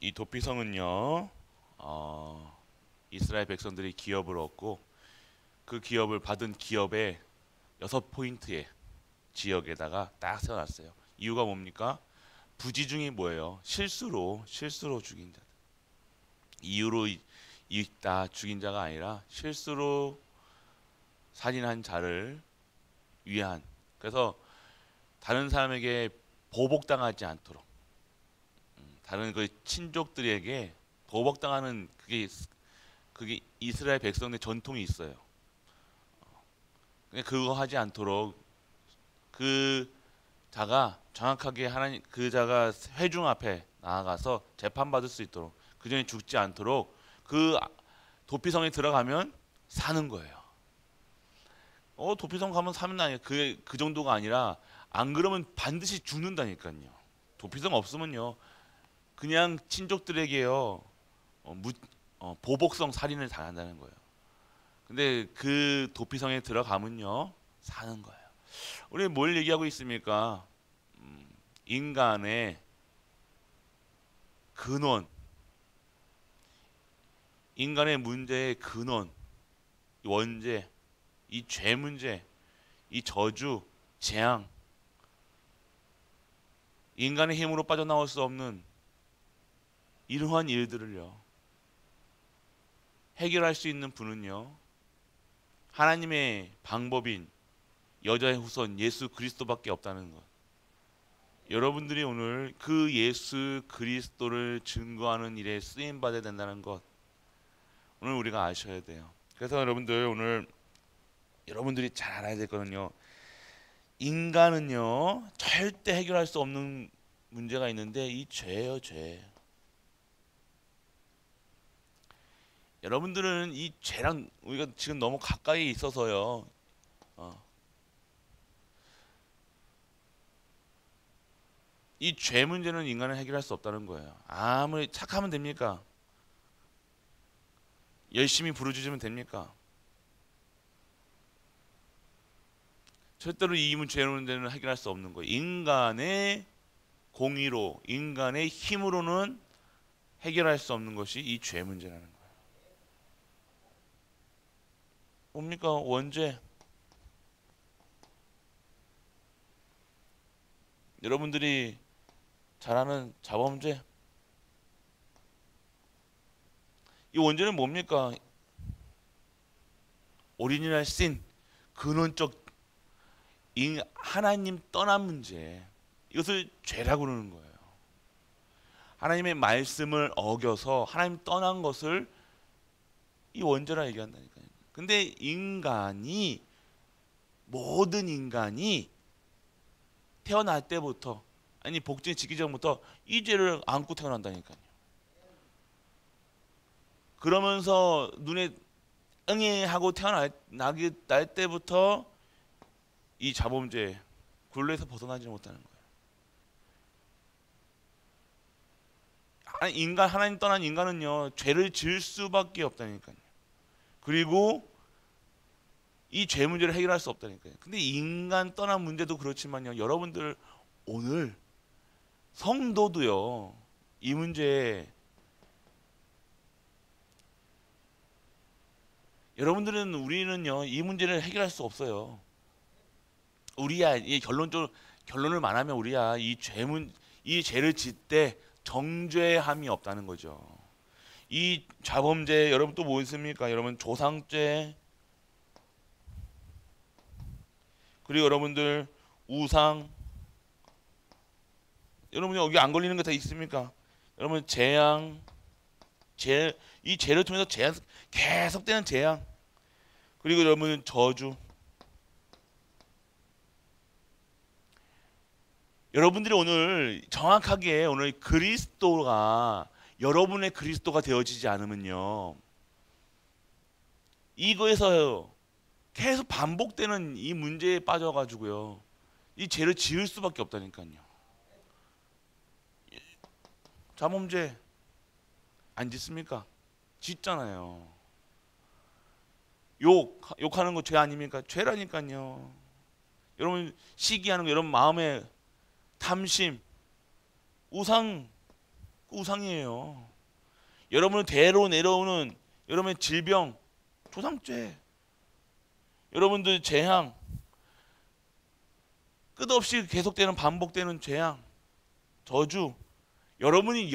이 도피성은요, 이스라엘 백성들이 기업을 얻고 그 기업을 받은 기업의 6포인트의 지역에다가 딱 세워놨어요. 이유가 뭡니까? 부지중이 뭐예요? 실수로 죽인 자. 이유로 있다 죽인 자가 아니라 실수로 살인한 자를 위한. 그래서 다른 사람에게 보복당하지 않도록, 다른 그 친족들에게 보복당하는 그게 이스라엘 백성의 전통이 있어요. 근데 그거 하지 않도록 그 자가 정확하게 하나님, 그 자가 회중 앞에 나아가서 재판받을 수 있도록, 그 전에 죽지 않도록 그 도피성에 들어가면 사는 거예요. 도피성 가면 사는 아니에요. 그 정도가 아니라 안 그러면 반드시 죽는다니까요. 도피성 없으면요 그냥 친족들에게요 보복성 살인을 당한다는 거예요. 근데 그 도피성에 들어가면요 사는 거예요. 우리 뭘 얘기하고 있습니까? 인간의 근원, 인간의 문제의 근원, 이 원죄, 이 죄 문제, 이 저주, 재앙, 인간의 힘으로 빠져나올 수 없는 이러한 일들을요 해결할 수 있는 분은요 하나님의 방법인 여자의 후손 예수 그리스도밖에 없다는 것. 여러분들이 오늘 그 예수 그리스도를 증거하는 일에 쓰임 받아야 된다는 것, 오늘 우리가 아셔야 돼요. 그래서 여러분들 오늘 여러분들이 잘 알아야 될 거는요, 인간은요 절대 해결할 수 없는 문제가 있는데 이 죄예요, 죄. 여러분들은 이 죄랑 우리가 지금 너무 가까이 있어서요. 이 죄 문제는 인간은 해결할 수 없다는 거예요. 아무리 착하면 됩니까? 열심히 부르짖으면 됩니까? 절대로 이 죄 문제는 해결할 수 없는 거예요. 인간의 공의로, 인간의 힘으로는 해결할 수 없는 것이 이 죄 문제라는 거예요. 뭡니까? 원죄. 여러분들이 잘 아는 자범죄. 이 원죄는 뭡니까? 오리지널 신, 근원적 하나님 떠난 문제. 이것을 죄라고 그러는 거예요. 하나님의 말씀을 어겨서 하나님 떠난 것을 이 원죄라 얘기한다니까요. 근데 모든 인간이 태어날 때부터, 아니 복종이 지기 전부터 이 죄를 안고 태어난다니까요. 그러면서 눈에 응애하고 날 때부터 이 자범죄 굴레에서 벗어나지 못하는 거예요. 하나님 떠난 인간은요 죄를 지을 수밖에 없다니까요. 그리고 이 죄 문제를 해결할 수 없다니까요. 근데 인간 떠난 문제도 그렇지만요, 여러분들 오늘 성도도요 이 문제에, 우리는요 이 문제를 해결할 수 없어요. 우리야, 이 결론을 말하면 우리야 이 죄를 짓때 정죄함이 없다는 거죠. 이 자범죄, 여러분 또 뭐 있습니까? 여러분 조상죄, 그리고 여러분들 우상, 여러분 여기 안 걸리는 거 다 있습니까? 여러분 재앙, 이 죄를 통해서 재앙, 계속되는 재앙, 그리고 여러분 저주. 여러분들이 오늘 정확하게 오늘 그리스도가 여러분의 그리스도가 되어지지 않으면요, 이거에서 계속 반복되는 이 문제에 빠져가지고요 이 죄를 지을 수밖에 없다니까요. 자범죄 안 짓습니까? 짓잖아요. 욕하는 거 죄 아닙니까? 죄라니까요. 여러분 시기하는 거, 여러분 마음에 탐심, 우상 우상이에요. 여러분은 대로 내려오는 여러분의 질병, 조상죄, 여러분들 재앙, 끝없이 계속되는 반복되는 재앙, 저주. 여러분이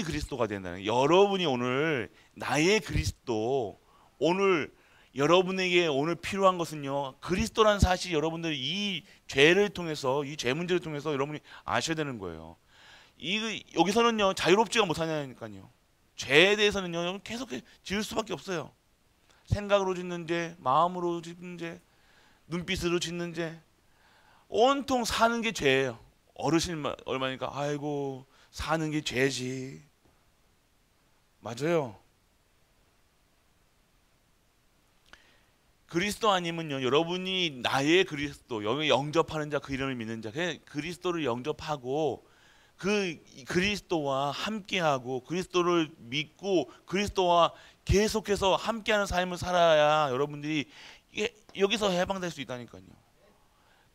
그리스도가 된다는 거예요. 여러분이 오늘 나의 그리스도. 오늘 여러분에게 오늘 필요한 것은요, 그리스도라는 사실 여러분들이 이 죄를 통해서, 이 죄 문제를 통해서 여러분이 아셔야 되는 거예요. 여기서는요 자유롭지가 못하냐니까요. 죄에 대해서는요 계속 지을 수밖에 없어요. 생각으로 짓는 죄, 마음으로 짓는 죄, 눈빛으로 짓는 죄, 온통 사는 게 죄예요. 어르신 얼마니까 아이고 사는 게 죄지. 맞아요. 그리스도 아니면요, 여러분이 나의 그리스도, 여기 영접하는 자, 그 이름을 믿는 자, 그리스도를 영접하고 그 그리스도와 함께하고 그리스도를 믿고 그리스도와 계속해서 함께하는 삶을 살아야 여러분들이 여기서 해방될 수 있다니까요.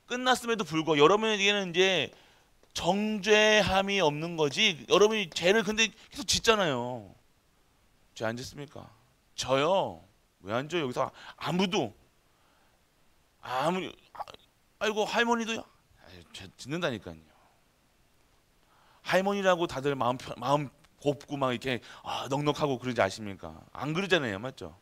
끝났음에도 불구하고 여러분에게는 이제 정죄함이 없는 거지. 여러분이 죄를 근데 계속 짓잖아요. 죄 안 짓습니까? 저요. 왜 안 져요? 여기서 아무리 아이고 할머니도요. 죄 짓는다니까요. 할머니라고 다들 마음 곱고 막 이렇게 넉넉하고 그러지 아십니까? 안 그러잖아요, 맞죠?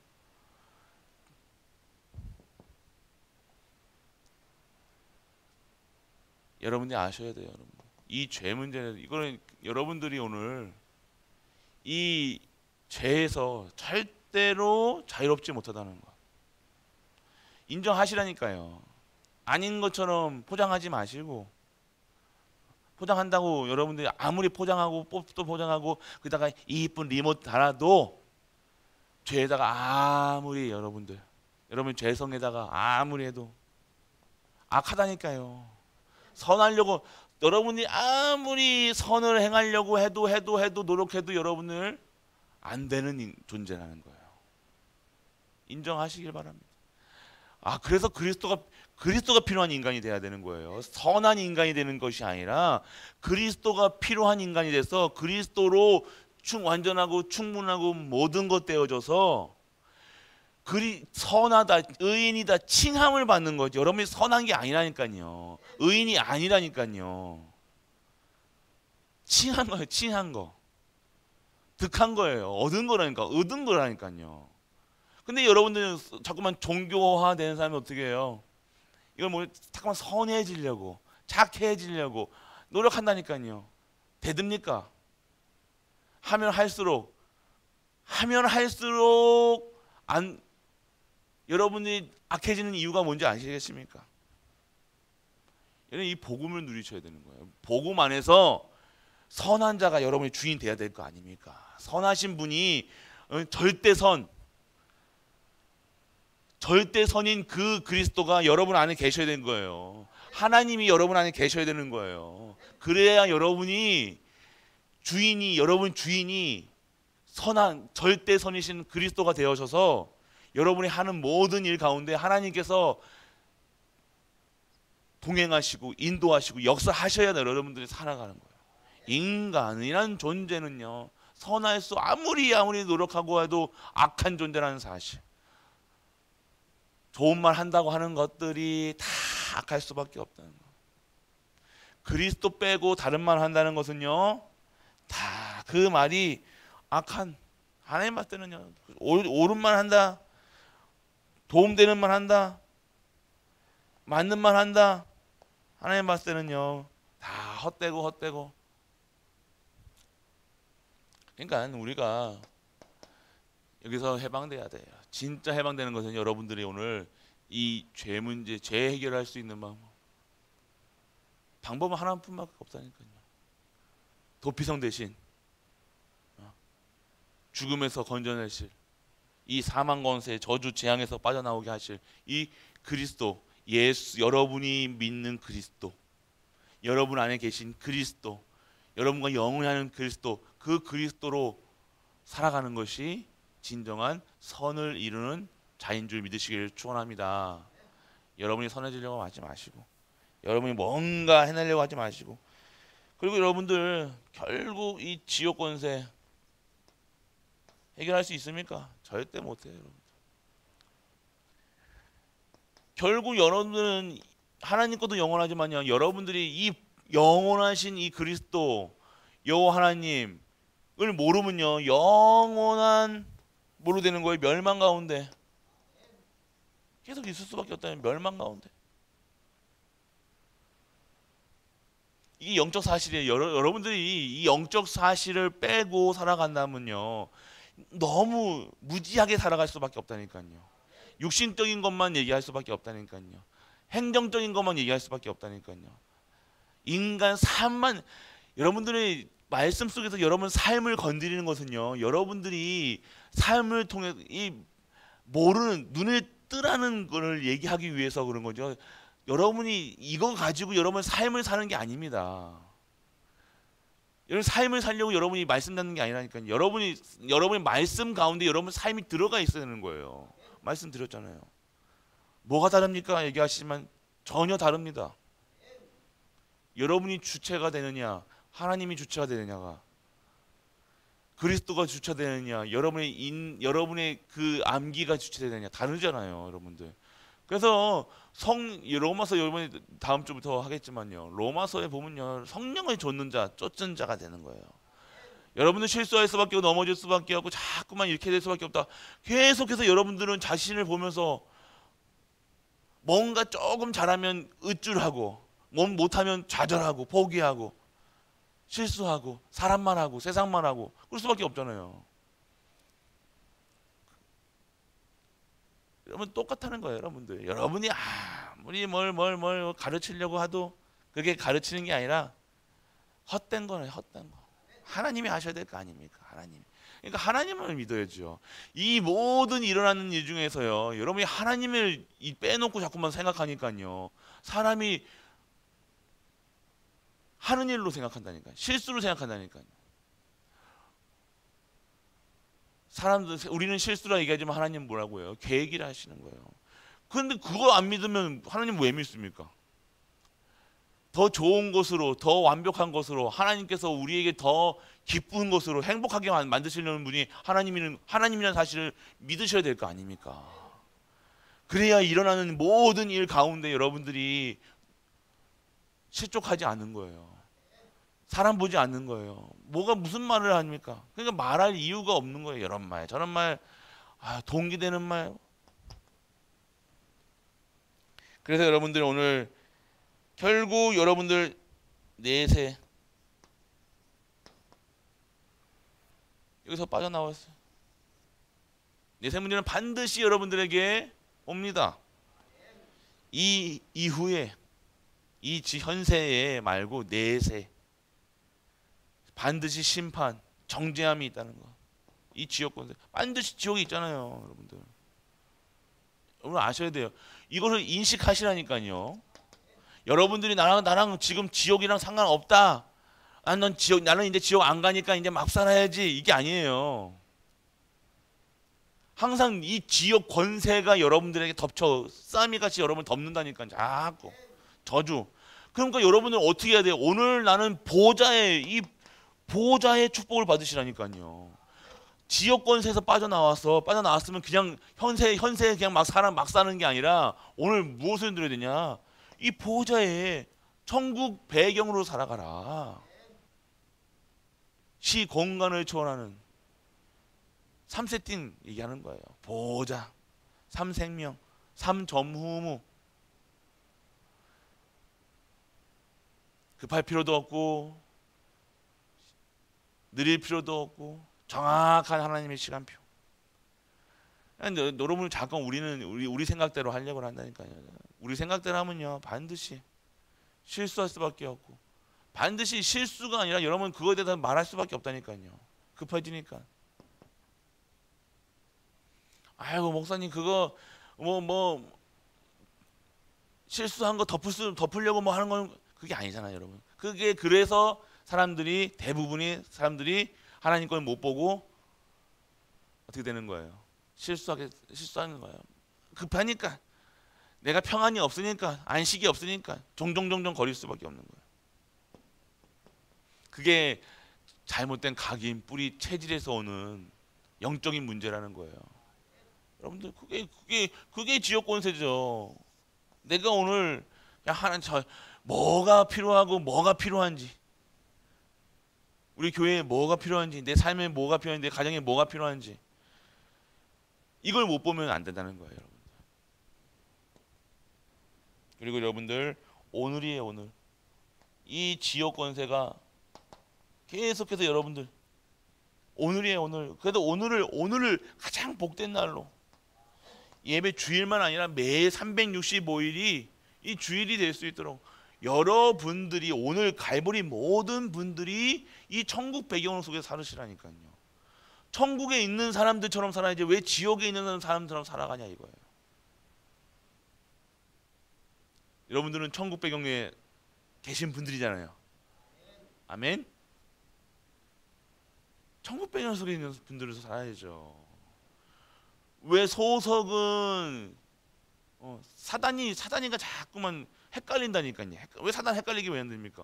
여러분들이 아셔야 돼요, 여러분. 이 죄 문제는 이거는 여러분들이 오늘 이 죄에서 절대로 자유롭지 못하다는 거 인정하시라니까요. 아닌 것처럼 포장하지 마시고. 포장한다고 여러분들이 아무리 포장하고 또 포장하고 그다가 이쁜 리모트 달아도 죄에다가 아무리 여러분 죄성에다가 아무리 해도 악하다니까요. 선하려고 여러분이 아무리 선을 행하려고 해도 노력해도 여러분을 안 되는 존재라는 거예요. 인정하시길 바랍니다. 그래서 그리스도가 필요한 인간이 돼야 되는 거예요. 선한 인간이 되는 것이 아니라 그리스도가 필요한 인간이 돼서 그리스도로 완전하고 충분하고 모든 것 되어져서 선하다, 의인이다 칭함을 받는 거죠. 여러분이 선한 게 아니라니까요. 의인이 아니라니까요. 칭한 거예요. 칭한 거. 득한 거예요. 얻은 거라니까요. 근데 여러분들은 자꾸만 종교화되는 사람이 어떻게 해요? 이걸 뭐 자꾸만 선해지려고 착해지려고 노력한다니까요. 되듭니까? 하면 할수록 여러분이 악해지는 이유가 뭔지 아시겠습니까? 여러분 이 복음을 누리셔야 되는 거예요. 복음 안에서 선한 자가 여러분의 주인 돼야 될 거 아닙니까? 선하신 분이 절대선인 그 그리스도가 여러분 안에 계셔야 되는 거예요. 하나님이 여러분 안에 계셔야 되는 거예요. 그래야 여러분 주인이 선한 절대선이신 그리스도가 되어셔서 여러분이 하는 모든 일 가운데 하나님께서 동행하시고 인도하시고 역사하셔야 여러분들이 살아가는 거예요. 인간이란 존재는요, 선할 수 아무리 노력하고 해도 악한 존재라는 사실. 좋은 말 한다고 하는 것들이 다 악할 수밖에 없다는 거. 그리스도 빼고 다른 말 한다는 것은요, 다 그 말이 악한, 하나님 봤을 때는요, 옳은 말 한다, 도움되는 말 한다, 맞는 말 한다, 하나님 봤을 때는요 다 헛되고. 그러니까 우리가 여기서 해방돼야 돼요. 진짜 해방되는 것은 여러분들이 오늘 이 죄 문제, 죄 해결할 수 있는 방법은 하나뿐밖에 없다니까요. 도피성 대신 죽음에서 건져내실, 이 사망 권세의 저주 재앙에서 빠져나오게 하실 이 그리스도, 예수, 여러분이 믿는 그리스도, 여러분 안에 계신 그리스도, 여러분과 영원히 하는 그리스도, 그 그리스도로 살아가는 것이 진정한 선을 이루는 자인 줄 믿으시기를 축원합니다. 여러분이 선해지려고 하지 마시고, 여러분이 뭔가 해내려고 하지 마시고, 그리고 여러분들 결국 이 지옥 권세 해결할 수 있습니까? 절대 못해요. 여러분. 결국 여러분들은 하나님 것도 영원하지만요, 여러분들이 이 영원하신 이 그리스도 여호와 하나님을 모르면요, 영원한 뭐로 되는 거예요? 멸망 가운데 계속 있을 수밖에 없다는, 멸망 가운데. 이게 영적 사실이에요. 여러분들이 이 영적 사실을 빼고 살아간다면요, 너무 무지하게 살아갈 수밖에 없다니까요. 육신적인 것만 얘기할 수밖에 없다니까요. 행정적인 것만 얘기할 수밖에 없다니까요. 인간 삶만, 여러분들의 말씀 속에서 여러분 삶을 건드리는 것은요, 여러분들이 삶을 통해 이 모르는, 눈에 뜨라는 것을 얘기하기 위해서 그런 거죠. 여러분이 이거 가지고 여러분 삶을 사는 게 아닙니다. 여러분 삶을 살려고 여러분이 말씀 듣는 게 아니라니까요. 여러분의 말씀 가운데 여러분 삶이 들어가 있어야 되는 거예요. 말씀 드렸잖아요. 뭐가 다릅니까? 얘기하시지만 전혀 다릅니다. 여러분이 주체가 되느냐, 하나님이 주체가 되느냐가, 그리스도가 주체가 되느냐, 여러분의 그 암기가 주체되느냐 다르잖아요, 여러분들. 그래서 로마서, 여러분이 다음 주부터 하겠지만요, 로마서에 보면요, 성령을 쫓는 자, 쫓은 자가 되는 거예요. 여러분들 실수할 수밖에 없고 넘어질 수밖에 없고 자꾸만 이렇게 될 수밖에 없다. 계속해서 여러분들은 자신을 보면서 뭔가 조금 잘하면 으쭐하고, 못하면 좌절하고 포기하고 실수하고 사람만 하고 세상만 하고 그럴 수밖에 없잖아요. 여러분 똑같다는 거예요. 여러분이 아무리 뭘 가르치려고 해도 그게 가르치는 게 아니라 헛된 거예요. 헛된 거. 하나님이 하셔야 될 거 아닙니까? 그러니까 하나님을 믿어야죠. 이 모든 일어나는 일 중에서요, 여러분이 하나님을 빼놓고 자꾸만 생각하니까요, 사람이 하는 일로 생각한다니까요. 실수로 생각한다니까요. 우리는 실수라 얘기하지만 하나님은 뭐라고 해요? 계획이라 하시는 거예요. 그런데 그거 안 믿으면 하나님 왜 믿습니까? 더 좋은 것으로, 더 완벽한 것으로, 하나님께서 우리에게 더 기쁜 것으로 행복하게 만드시려는 분이 하나님이라는 사실을 믿으셔야 될 거 아닙니까? 그래야 일어나는 모든 일 가운데 여러분들이 실족하지 않는 거예요. 사람 보지 않는 거예요. 무슨 말을 합니까? 그러니까 말할 이유가 없는 거예요. 이런 말, 저런 말, 동기되는 말. 그래서 여러분들 오늘 결국 여러분들 내세 여기서 빠져나왔어요. 내세 문제는 반드시 여러분들에게 옵니다. 이 이후에, 이 현세에 말고 내세, 반드시 심판, 정죄함이 있다는 거. 이 지옥 권세, 반드시 지옥이 있잖아요, 여러분들. 여러분 아셔야 돼요. 이것을 인식하시라니까요. 여러분들이 나랑 지금 지옥이랑 상관없다. 나는 이제 지옥 안 가니까 이제 막 살아야지. 이게 아니에요. 항상 이 지옥 권세가 여러분들에게 쌈이같이 여러분을 덮는다니까요. 자꾸 저주. 그러니까 여러분은 어떻게 해야 돼요? 오늘 나는 보좌의 축복을 받으시라니까요. 지옥 권세에서 빠져나왔으면 그냥 현세에 그냥 막 사는 게 아니라 오늘 무엇을 드려야 되냐? 이 보좌의 천국 배경으로 살아가라. 시 공간을 초월하는 3세팅 얘기하는 거예요. 보좌, 3생명, 3점후무. 급할 필요도 없고 느릴 필요도 없고 정확한 하나님의 시간표. 여러분 잠깐 우리 생각대로 하려고 한다니까요. 우리 생각대로 하면요 반드시 실수할 수밖에 없고, 반드시 실수가 아니라 여러분 그거에 대해서 말할 수밖에 없다니까요. 급해지니까. 아이고 목사님 그거 실수한 거 덮으려고 하는 건 그게 아니잖아요, 여러분. 그게 그래서 대부분이 사람들이 하나님 걸 못 보고 어떻게 되는 거예요? 실수하는 거예요. 급하니까, 내가 평안이 없으니까, 안식이 없으니까 종종 거릴 수밖에 없는 거예요. 그게 잘못된 각인, 뿌리, 체질에서 오는 영적인 문제라는 거예요. 여러분들 그게 지역 권세죠. 내가 오늘 그냥 하나님 저 뭐가 필요하고 뭐가 필요한지, 우리 교회에 뭐가 필요한지, 내 삶에 뭐가 필요한지, 내 가정에 뭐가 필요한지 이걸 못 보면 안 된다는 거예요, 여러분. 그리고 여러분들 오늘이에요, 오늘. 이 지역 권세가 계속해서 여러분들 오늘이에요, 오늘. 그래도 오늘을 가장 복된 날로, 예배 주일만 아니라 매 365일이 이 주일이 될 수 있도록 여러분들이 오늘 갈보리 모든 분들이 이 천국 배경 속에 살으시라니까요. 천국에 있는 사람들처럼 살아야지 왜 지옥에 있는 사람들처럼 살아가냐 이거예요. 여러분들은 천국 배경에 계신 분들이잖아요. 아멘. 천국 배경 속에 있는 분들에서 살아야죠. 왜 소석은 사단이가 자꾸만 헷갈린다니까요. 왜 사단 헷갈리게 왜 만듭니까?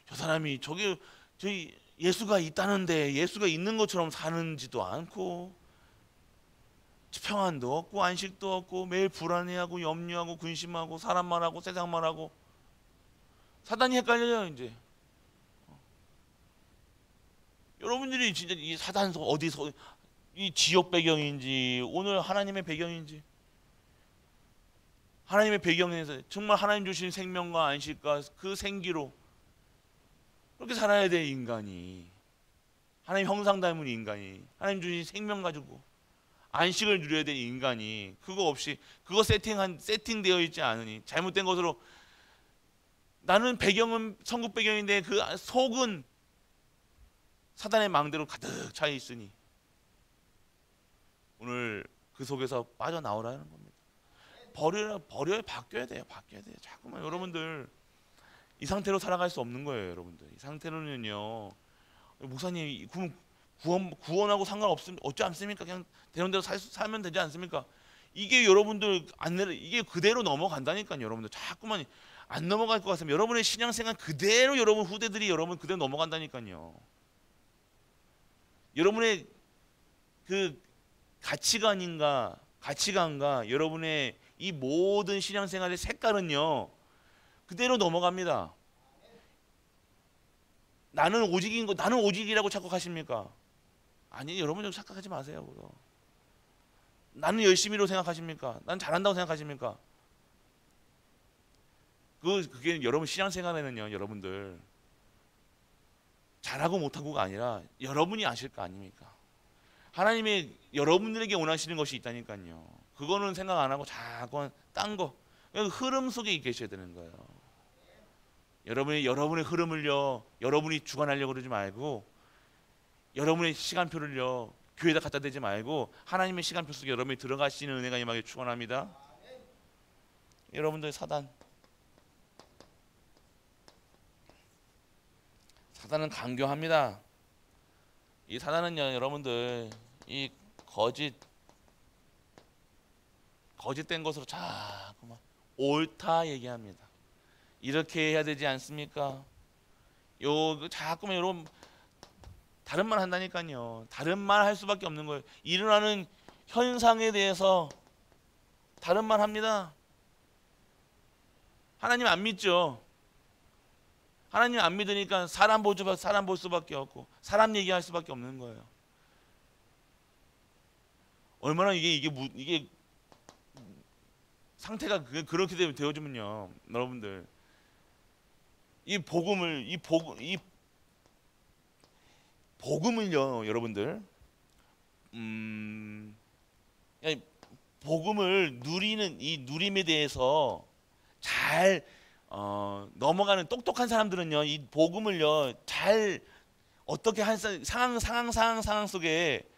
저 사람이 저기 예수가 있다는데 예수가 있는 것처럼 사는지도 않고 평안도 없고 안식도 없고 매일 불안해하고 염려하고 근심하고 사람만 하고 세상만 하고 사단이 헷갈려요 이제. 여러분들이 진짜 이 사단 어디서 이 지역 배경인지 오늘 하나님의 배경인지, 하나님의 배경에서 정말 하나님 주신 생명과 안식과 그 생기로 그렇게 살아야 돼 인간이. 하나님 형상 닮은 인간이 하나님 주신 생명 가지고 안식을 누려야 될 인간이 그거 없이 그거 세팅되어 있지 않으니 잘못된 것으로 나는 배경은 천국 배경인데 그 속은 사단의 망대로 가득 차 있으니 오늘 그 속에서 빠져나오라는 겁니다. 버려야 바뀌어야 돼요. 자꾸만 여러분들 이 상태로 살아갈 수 없는 거예요. 여러분들 이 상태로는요, 목사님 구원하고 상관없으면 어찌 않습니까? 그냥 되는 대로 살면 되지 않습니까? 이게 여러분들 이게 그대로 넘어간다니까요. 여러분들 자꾸만 안 넘어갈 것 같으면 여러분의 신앙생활 그대로 여러분 후대들이 여러분 그대로 넘어간다니까요. 여러분의 그 가치관과 여러분의 이 모든 신앙생활의 색깔은요 그대로 넘어갑니다. 나는 오직이라고 착각하십니까? 아니, 여러분 착각하지 마세요. 그거. 나는 열심히로 생각하십니까? 난 잘한다고 생각하십니까? 그게 여러분 신앙생활에는요, 여러분들 잘하고 못하고가 아니라 여러분이 아실 거 아닙니까? 하나님이 여러분들에게 원하시는 것이 있다니까요. 그거는 생각 안 하고 자꾸 딴 거, 흐름 속에 계셔야 되는 거예요. 여러분의 흐름을요, 여러분이 주관하려고 그러지 말고, 여러분의 시간표를요, 교회에다 갖다 대지 말고, 하나님의 시간표 속에 여러분이 들어가시는 은혜가 임하게 축원합니다. 여러분들 사단은 강교합니다. 이 사단은요, 여러분들 이 거짓된 것으로 자꾸만 옳다 얘기합니다. 이렇게 해야 되지 않습니까? 자꾸만 여러분 다른 말 한다니까요. 다른 말 할 수밖에 없는 거예요. 일어나는 현상에 대해서 다른 말 합니다. 하나님 안 믿죠. 하나님 안 믿으니까 사람 볼 수밖에 없고 사람 얘기할 수밖에 없는 거예요. 얼마나 이게 상태가 그렇게 되어지면요, 여러분들 이 복음을요, 여러분들 복음을 누리는 이 누림에 대해서 잘 넘어가는 똑똑한 사람들은요, 이 복음을요 잘 어떻게 한 상황 속에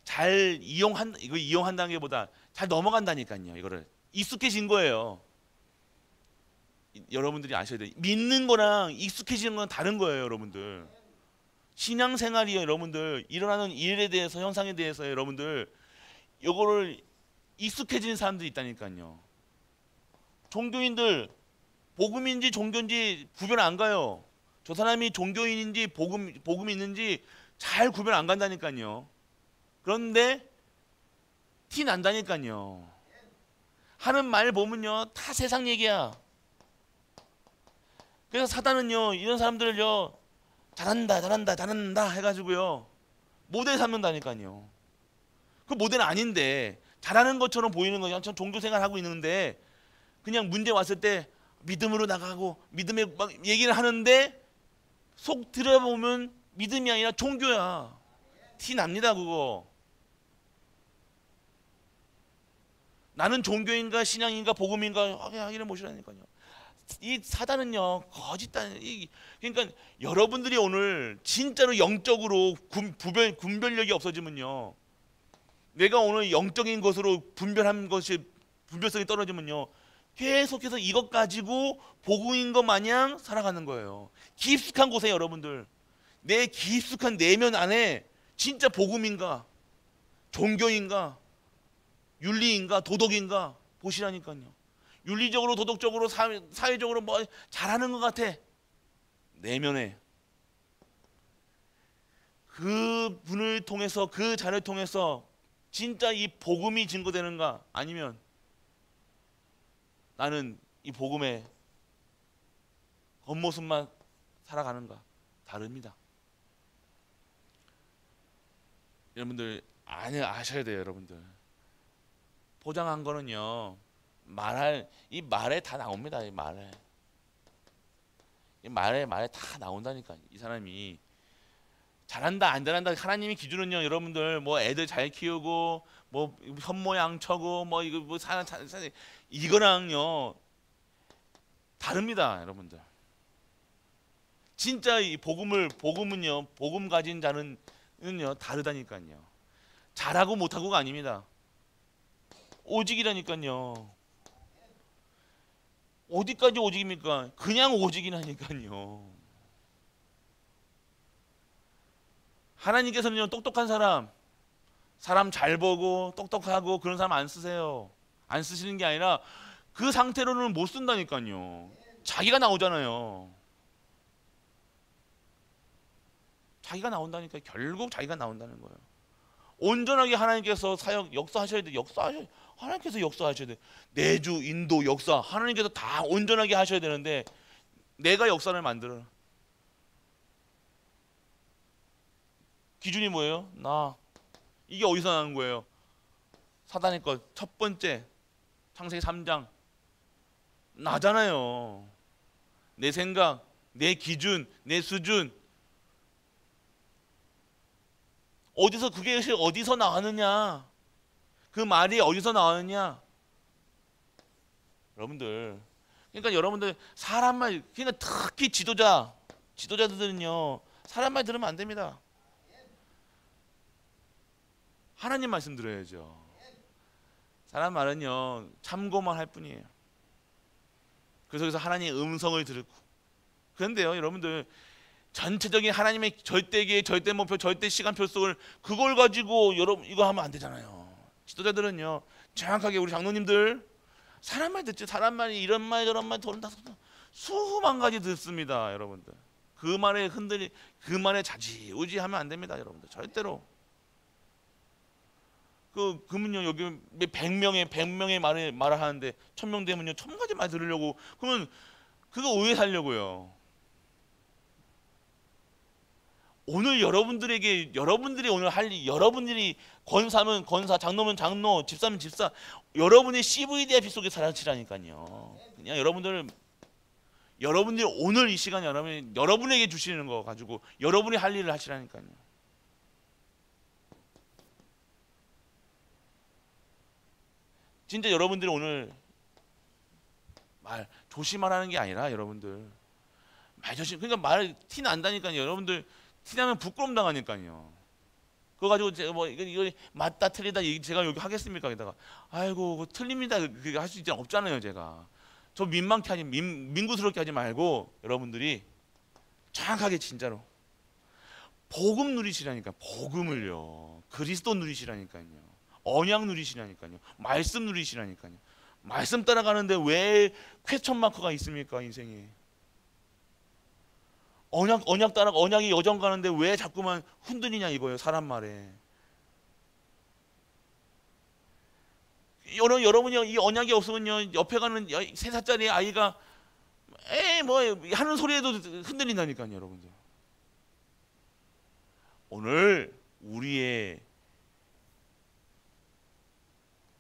잘 이용한다는 게보다 잘 넘어간다니까요. 이거를 익숙해진 거예요. 여러분들이 아셔야 돼요. 믿는 거랑 익숙해지는 건 다른 거예요, 여러분들. 신앙생활이요, 여러분들 일어나는 일에 대해서 현상에 대해서 여러분들 이거를 익숙해진 사람들이 있다니까요. 종교인들 복음인지 종교인지 구별 안 가요. 저 사람이 종교인인지 복음이 있는지 잘 구별 안 간다니까요. 그런데 티 난다니까요. 하는 말 보면요 다 세상 얘기야. 그래서 사단은요 이런 사람들을요 잘한다 해가지고요 모델 삼는다니까요. 그 모델은 아닌데 잘하는 것처럼 보이는 거예요. 전 종교 생활하고 있는데 그냥 문제 왔을 때 믿음으로 나가고 믿음에 막 얘기를 하는데 속 들어보면 믿음이 아니라 종교야. 티 납니다 그거. 나는 종교인가 신앙인가 복음인가 확인을 못하니까요. 이 사단은요 거짓단. 그러니까 여러분들이 오늘 진짜로 영적으로 분별력이 없어지면요, 내가 오늘 영적인 것으로 분별한 것이 분별성이 떨어지면요 계속해서 이것 가지고 복음인 것 마냥 살아가는 거예요. 깊숙한 곳에 여러분들 내 깊숙한 내면 안에 진짜 복음인가 종교인가 윤리인가 도덕인가 보시라니까요. 윤리적으로 도덕적으로 사회적으로 뭐 잘하는 것 같아. 내면에 그 분을 통해서 그 자를 통해서 진짜 이 복음이 증거되는가 아니면 나는 이 복음의 겉모습만 살아가는가 다릅니다. 여러분들 아셔야 돼요. 여러분들 포장한 거는요 이 말에 다 나옵니다. 이 말에 다 나온다니까. 이 사람이 잘한다 안 잘한다 하나님의 기준은요 여러분들 뭐 애들 잘 키우고 뭐 현모양처고 뭐 이거 뭐 이거랑요 다릅니다. 여러분들 진짜 이 복음은요 복음 가진 자는요 다르다니까요. 잘하고 못하고가 아닙니다. 오직이라니까요. 어디까지 오직입니까? 그냥 오직이라니까요. 하나님께서는요 똑똑한 사람 잘 보고 똑똑하고 그런 사람 안 쓰세요. 안 쓰시는 게 아니라 그 상태로는 못 쓴다니까요. 자기가 나오잖아요. 자기가 나온다니까. 결국 자기가 나온다는 거예요. 온전하게 하나님께서 역사하셔야 돼. 하나님께서 역사하셔야 돼. 내주, 인도, 역사 하나님께서 다 온전하게 하셔야 되는데 내가 역사를 만들어. 기준이 뭐예요? 나. 이게 어디서 나는 거예요? 사단의 것 첫 번째 창세기 3장 나잖아요. 내 생각, 내 기준, 내 수준. 그게 어디서 나왔느냐? 그 말이 어디서 나왔느냐? 여러분들, 그러니까 여러분들 사람 말, 그러니까 특히 지도자들은요 사람 말 들으면 안 됩니다. 하나님 말씀 들어야죠. 사람 말은요 참고만 할 뿐이에요. 그래서 하나님의 음성을 듣고. 그런데요 여러분들 전체적인 하나님의 절대계획, 절대 목표, 절대 시간표 속을 그걸 가지고 여러분 이거 하면 안 되잖아요. 지도자들은요 정확하게 우리 장로님들 사람 말 듣죠. 사람 말이 이런 말 저런 말 저런 다 수만 가지 듣습니다. 여러분들 그 말에 그 말에 좌지우지하면 안 됩니다. 여러분들 절대로. 그러면요 여기 100명의 말을 하는데 1000명 되면요 1000가지 말 들으려고 그러면 그거 왜 살려고요? 오늘 여러분들이 오늘 할 일, 여러분들이 권사면 권사, 장로면 장로, 집사면 집사, 여러분의 CVDIP 속에 살아치라니까요. 그냥 여러분들이 오늘 이 시간 여러분에게 주시는 거 가지고 여러분이 할 일을 하시라니까요. 진짜 여러분들이 오늘 말 조심하라는 게 아니라 여러분들 말 조심. 그러니까 말 티 난다니까요. 여러분들 티 나면 부끄럼 당하니까요. 그거 가지고 제가 뭐 이거 맞다 틀리다 제가 여기 하겠습니까? 게다가 아이고 그거 틀립니다. 그게 할 수 있지 없잖아요. 제가 저 민망케 하지 민구스럽게 하지 말고 여러분들이 정확하게 진짜로 복음 누리시라니까. 복음을요 그리스도 누리시라니까요. 언약 누리시라니까요. 말씀 누리시라니까요. 말씀 따라가는데 왜 퀘스천 마크가 있습니까? 인생에 언약 따라 언약이 여정 가는데 왜 자꾸만 흔들리냐 이거예요. 사람 말에. 여러분이 이 언약이 없으면요, 옆에 가는 3살짜리 아이가 에이 뭐 하는 소리에도 흔들린다니까요. 여러분들, 오늘 우리의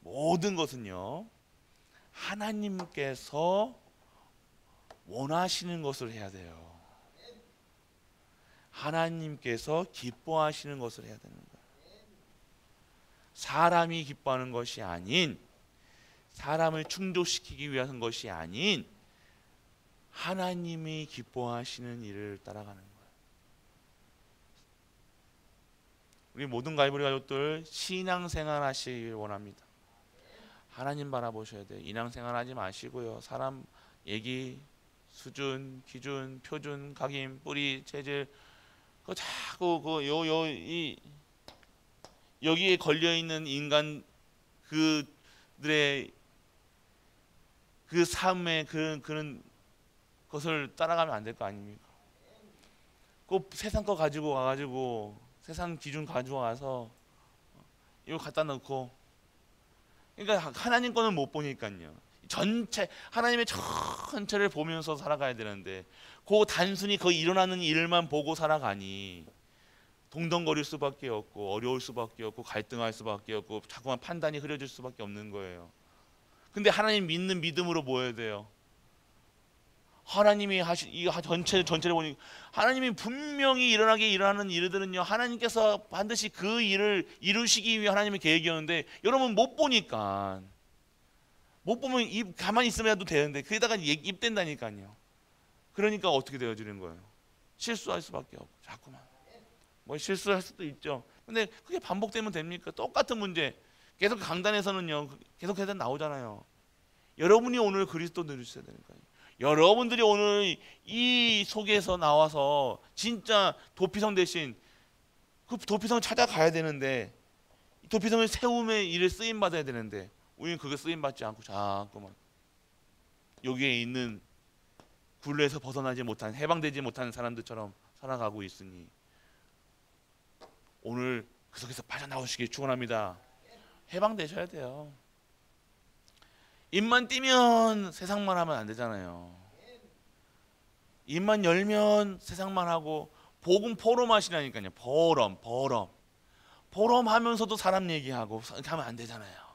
모든 것은요, 하나님께서 원하시는 것을 해야 돼요. 하나님께서 기뻐하시는 것을 해야 되는 거예요. 사람이 기뻐하는 것이 아닌, 사람을 충족시키기 위한 것이 아닌 하나님이 기뻐하시는 일을 따라가는 거예요. 우리 모든 가이브리 가족들 신앙생활 하시길 원합니다. 하나님 바라보셔야 돼요. 인왕생활 하지 마시고요, 사람 얘기, 수준, 기준, 표준, 각인, 뿌리, 체질, 그 자꾸 여기에 걸려 있는 인간 그들의 그 삶의 그런 것을 따라가면 안 될 거 아닙니까? 꼭 세상 거 가지고 와가지고 세상 기준 가지고 와서 이거 갖다 놓고, 그러니까 하나님 거는 못 보니까요. 전체 하나님의 전체를 보면서 살아가야 되는데, 그 단순히 그 일어나는 일만 보고 살아가니 동덩거릴 수밖에 없고 어려울 수밖에 없고 갈등할 수밖에 없고 자꾸만 판단이 흐려질 수밖에 없는 거예요. 근데 하나님 믿는 믿음으로 보여야 돼요. 하나님이 하신 이 전체를 보니 하나님이 분명히 일어나는 일들은요, 하나님께서 반드시 그 일을 이루시기 위해 하나님의 계획이었는데, 여러분 못 보니까, 못 보면 가만히 있으면 되는데 그게다가 입된다니까요. 그러니까 어떻게 되어지는 거예요? 실수할 수밖에 없고, 자꾸만 뭐 실수할 수도 있죠. 근데 그게 반복되면 됩니까? 똑같은 문제 계속 강단에서는요, 계속 해서 나오잖아요. 여러분이 오늘 그리스도를 주셔야 되니까요. 여러분들이 오늘 이 속에서 나와서 진짜 도피성 대신 그 도피성을 찾아가야 되는데, 도피성을 세움의 일을 쓰임 받아야 되는데, 우리는 그거 쓰임 받지 않고 자꾸만 여기에 있는 굴레에서 벗어나지 못한, 해방되지 못하는 사람들처럼 살아가고 있으니 오늘 그 속에서 빠져나오시길 축원합니다. 해방되셔야 돼요. 입만 띄면 세상만 하면 안 되잖아요. 입만 열면 세상만 하고, 복음 포럼하시라니까요. 포럼 하면서도 사람 얘기하고 하면 안 되잖아요.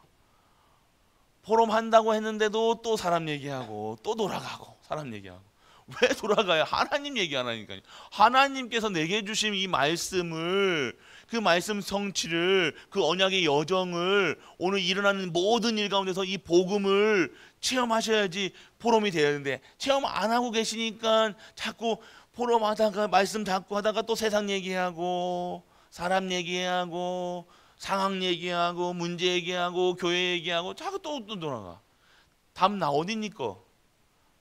포럼 한다고 했는데도 또 사람 얘기하고 또 돌아가고 사람 얘기하고. 왜 돌아가요? 하나님 얘기하라니까요. 하나님께서 내게 주신 이 말씀을, 그 말씀 성취를, 그 언약의 여정을, 오늘 일어나는 모든 일 가운데서 이 복음을 체험하셔야지 포럼이 돼야 되는데, 체험 안 하고 계시니까 자꾸 포럼 하다가 말씀 자꾸 하다가 또 세상 얘기하고 사람 얘기하고 상황 얘기하고 문제 얘기하고 교회 얘기하고 자꾸 또 돌아가. 답 어디니까?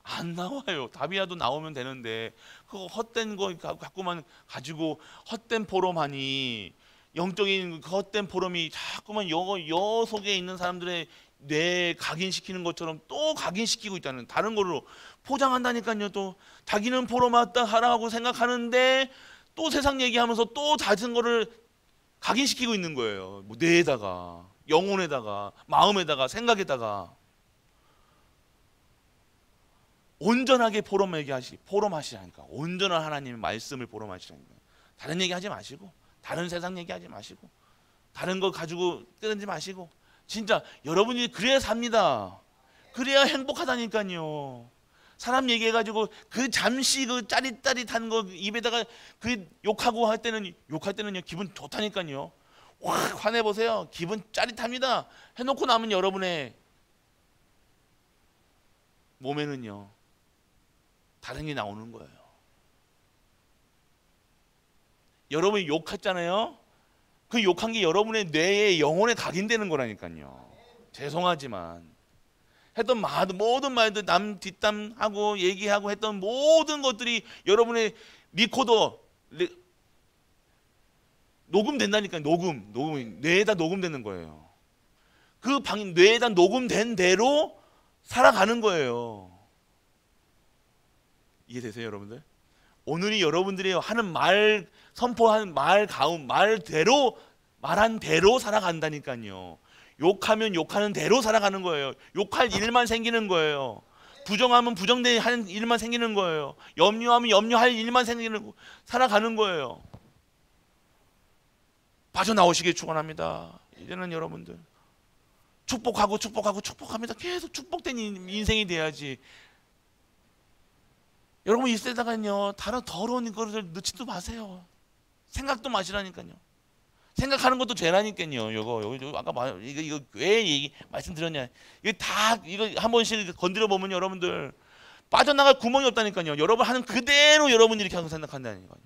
안 나와요. 답이라도 나오면 되는데 그거 헛된 거 자꾸만 가지고 헛된 포럼하니, 영적인 헛된 포럼이 자꾸만 여 속에 있는 사람들의 뇌 각인시키는 것처럼 또 각인시키고 있다는, 다른 걸로 포장한다니까요. 또 자기는 포럼 왔다 하라고 생각하는데 또 세상 얘기하면서 또 다른 거를 각인시키고 있는 거예요. 뭐 뇌에다가, 영혼에다가, 마음에다가, 생각에다가. 온전하게 포럼하시라니까. 온전한 하나님의 말씀을 포럼하시라니까. 다른 얘기하지 마시고, 다른 세상 얘기하지 마시고, 다른 거 가지고 뜨지 마시고, 진짜 여러분이 그래야 삽니다. 그래야 행복하다니까요. 사람 얘기해가지고 그 잠시 그 짜릿짜릿한 거 입에다가 그 욕하고 할 때는요 기분 좋다니까요. 확 화내보세요. 기분 짜릿합니다. 해놓고 나면 여러분의 몸에는요 다른 게 나오는 거예요. 여러분이 욕했잖아요. 그 욕한 게 여러분의 뇌에, 영혼에 각인되는 거라니까요. 죄송하지만 했던 모든 말들, 남 뒷담하고 얘기하고 했던 모든 것들이 여러분의 리코더 녹음된다니까요. 녹음 뇌에다 녹음되는 거예요. 그 뇌에다 녹음된 대로 살아가는 거예요. 이해되세요, 여러분들? 오늘이 여러분들이 하는 말, 선포한 말 가운 말대로, 말한 대로 살아간다니까요. 욕하면 욕하는 대로 살아가는 거예요. 욕할 일만 생기는 거예요. 부정하면 부정될 일만 생기는 거예요. 염려하면 염려할 일만 살아가는 거예요. 빠져나오시길 축원합니다. 이제는 여러분들 축복하고 축복하고 축복합니다. 계속 축복된 인생이 돼야지. 여러분 이 세상은요, 다른 더러운 것을 넣지도 마세요. 생각도 마시라니까요. 생각하는 것도 죄라니까요. 이거 아까 이거 왜 말씀드렸냐? 이거 한 번씩 건드려 보면 여러분들 빠져나갈 구멍이 없다니까요. 여러분 하는 그대로 여러분이 이렇게 하고 생각한다니까요.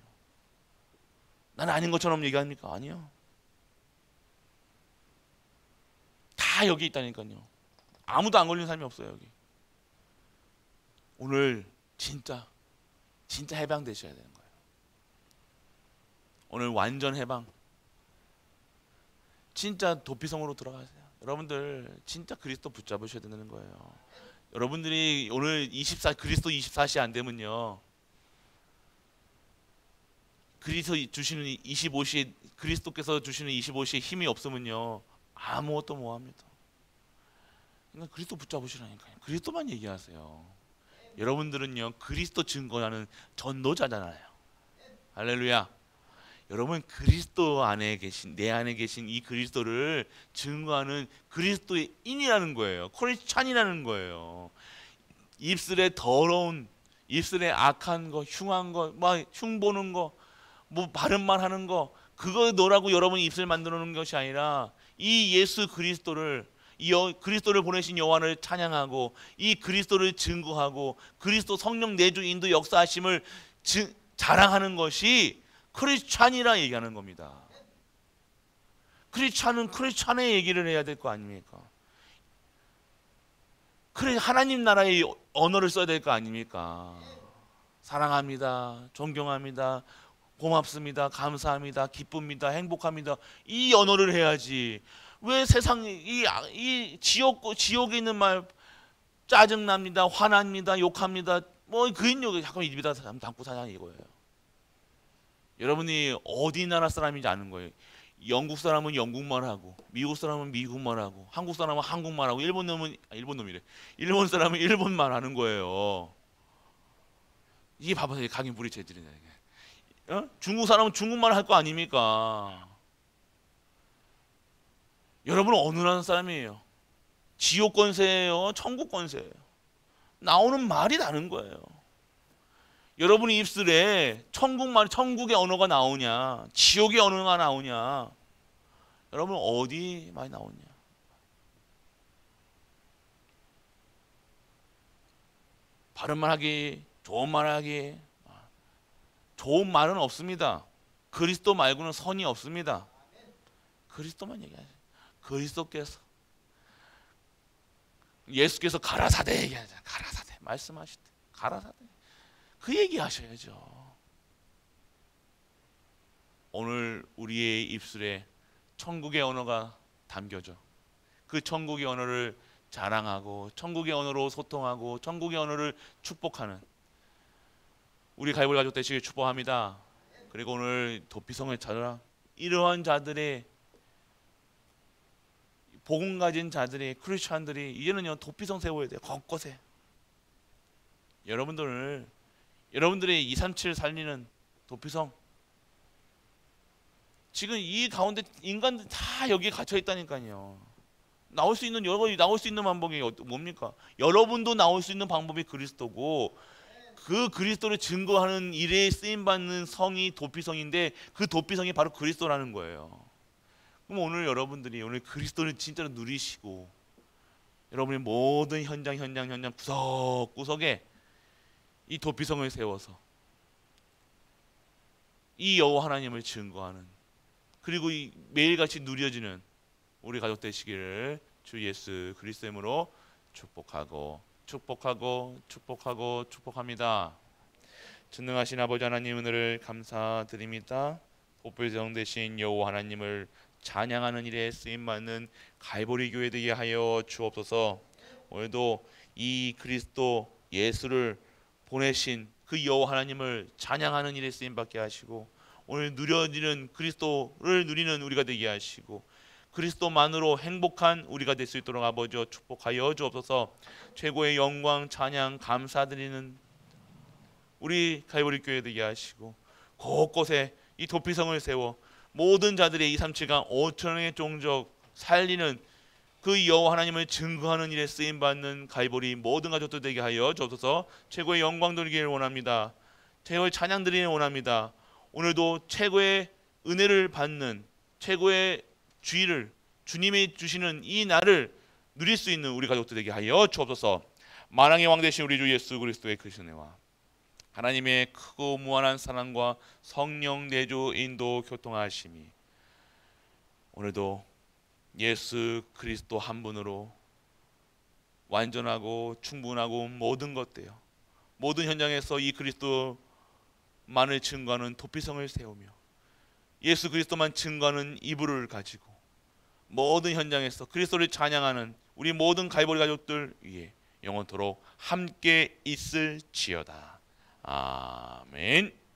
나는 아닌 것처럼 얘기합니까? 아니요. 다 여기 있다니까요. 아무도 안 걸리는 사람이 없어요 여기. 오늘 진짜 해방되셔야 되는 거예요. 오늘 완전 해방. 진짜 도피성으로 들어가세요. 여러분들 진짜 그리스도 붙잡으셔야 되는 거예요. 여러분들이 오늘 그리스도 24시 안 되면요, 그리스도께서 주시는 25시에 힘이 없으면요 아무것도 못 합니다. 그러니까 그리스도 붙잡으시라니까요. 그리스도만 얘기하세요. 여러분들은요 그리스도 증거하는 전도자잖아요. 할렐루야. 여러분 그리스도 안에 계신, 내 안에 계신 이 그리스도를 증거하는 그리스도의 인이라는 거예요. 크리스찬이라는 거예요. 입술에 더러운, 입술에 악한 거, 흉한 거, 막 흉보는 거, 뭐 바른 말 하는 거, 그거 너라고 여러분이 입술 만들어 놓은 것이 아니라 이 예수 그리스도를, 그리스도를 보내신 여호와를 찬양하고 이 그리스도를 증거하고 그리스도 성령 내주 인도 역사하심을 자랑하는 것이 크리스찬이라 얘기하는 겁니다. 크리스찬은 크리스찬의 얘기를 해야 될 거 아닙니까? 하나님 나라의 언어를 써야 될 거 아닙니까? 사랑합니다, 존경합니다, 고맙습니다, 감사합니다, 기쁩니다, 행복합니다, 이 언어를 해야지. 왜 세상에 이 지옥에 있는 말, 짜증납니다, 화납니다, 욕합니다, 뭐 그런 욕을 자꾸 입에다 담고 사냐 이거예요. 여러분이 어디 나라 사람인지 아는 거예요. 영국 사람은 영국말 하고, 미국 사람은 미국말 하고, 한국 사람은 한국말 하고, 일본 사람은 일본말 하는 거예요. 이게 봐봐요, 각인 불이 재질이냐 이게. 중국 사람은 중국말 할 거 아닙니까? 여러분은 어느 나라 사람이에요? 지옥 권세예요, 천국 권세예요? 나오는 말이 다른 거예요. 여러분의 입술에 천국의 언어가 나오냐, 지옥의 언어가 나오냐, 여러분 어디 많이 나오냐? 바른 말 하기, 좋은 말 하기. 좋은 말은 없습니다. 그리스도 말고는 선이 없습니다. 그리스도만 얘기하죠. 그리스도께서, 예수께서 가라사대 얘기하잖아요. 가라사대 말씀하실 때 가라사대 그 얘기하셔야죠. 오늘 우리의 입술에 천국의 언어가 담겨져. 그 천국의 언어를 자랑하고 천국의 언어로 소통하고 천국의 언어를 축복하는 우리 가이볼 가족 되시길 축복합니다. 그리고 오늘 도피성을 찾아라. 이러한 자들의, 복음 가진 자들이, 크리스찬들이 이제는요 도피성 세워야 돼요. 곳곳에. 여러분들의 237 살리는 도피성, 지금 이 가운데 인간들 다 여기에 갇혀 있다니까요. 나올 수 있는 방법이 뭡니까? 여러분도 나올 수 있는 방법이 그리스도고, 그 그리스도를 증거하는 일에 쓰임 받는 성이 도피성인데, 그 도피성이 바로 그리스도라는 거예요. 그럼 오늘 여러분들이 오늘 그리스도를 진짜로 누리시고, 여러분의 모든 현장 구석구석에 이 도피성을 세워서 이 여호와 하나님을 증거하는, 그리고 이 매일같이 누려지는 우리 가족 되시기를 주 예수 그리스도의 이름으로 축복합니다. 전능하신 아버지 하나님, 은혜를 감사드립니다. 도피성 되신 여호와 하나님을 찬양하는 일에 쓰임받는 갈보리 교회 되게 하여 주옵소서. 오늘도 이 그리스도 예수를 보내신 그 여호와 하나님을 찬양하는 일에 쓰임 받게 하시고 오늘 누려지는 그리스도를 누리는 우리가 되게 하시고 그리스도만으로 행복한 우리가 될 수 있도록 아버지여 축복하여 주옵소서. 최고의 영광 찬양 감사드리는 우리 갈보리 교회 되게 하시고 곳곳에 이 도피성을 세워 모든 자들의 237강 5천의 종족 살리는 그 여호와 하나님을 증거하는 일에 쓰임받는 갈보리 모든 가족들 되게 하여 주옵소서. 최고의 영광 돌리기를 원합니다. 최고의 찬양 드리기를 원합니다. 오늘도 최고의 은혜를 받는 최고의 주의를 주님이 주시는 이 날을 누릴 수 있는 우리 가족들 되게 하여 주옵소서. 만왕의 왕 되신 우리 주 예수 그리스도의 크신 은혜와 하나님의 크고 무한한 사랑과 성령 내주 인도 교통하심이 오늘도 예수 그리스도 한 분으로 완전하고 충분하고 모든 것 되어 모든 현장에서 이 그리스도만을 증거하는 도피성을 세우며 예수 그리스도만 증거하는 이불을 가지고 모든 현장에서 그리스도를 찬양하는 우리 모든 갈보리 가족들 위해 영원토록 함께 있을지어다. 아멘.